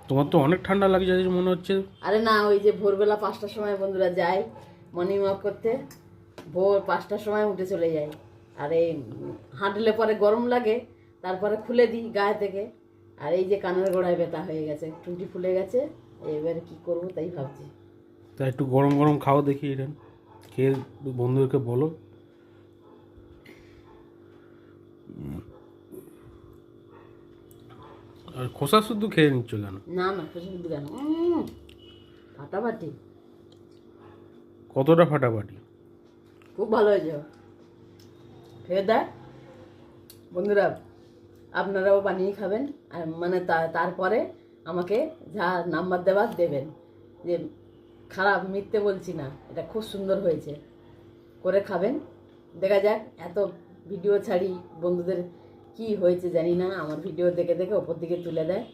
তোমার তো অনেক ঠান্ডা লাগছে মনে হচ্ছে। আরে না, ওই যে ভোরবেলা 5টার সময় বন্ধুরা যায় মর্নিং ওয়াক করতে, ভোর 5টার সময় উঠে চলে যায়। আর এই হাঁটলে পরে গরম লাগে, তারপরে খুলে দিই গায়ে থেকে। আর এই যে কানের গোড়ায় ব্যথা হয়ে গেছে, টুটি ফুলে গেছে, এবারে কি করব তাই ভাবছি। তা একটু গরম গরম খাও দেখি, এটা খেয়ে বন্ধুদেরকে বলো। আর খোসা শুদ্ধ খেয়ে নিচ্ছ কেন? না না, কিছু বুঝতে কেন, ফাটাফাটি, কতটা ফাটাফাটি? খুব ভালো হয়েছে। খেয়ে দেয় বন্ধুরা, আপনারাও বানিয়ে খাবেন। আর মানে তারপরে আমাকে যা নাম্বার দেওয়ার দেবেন, যে খারাপ মিথ্যে বলছি না, এটা খুব সুন্দর হয়েছে, করে খাবেন। দেখা যাক, এত ভিডিও ছাড়ি, বন্ধুদের কি হয়েছে জানি না, আমার ভিডিও দেখে দেখে ওপর দিকে তুলে দেয়।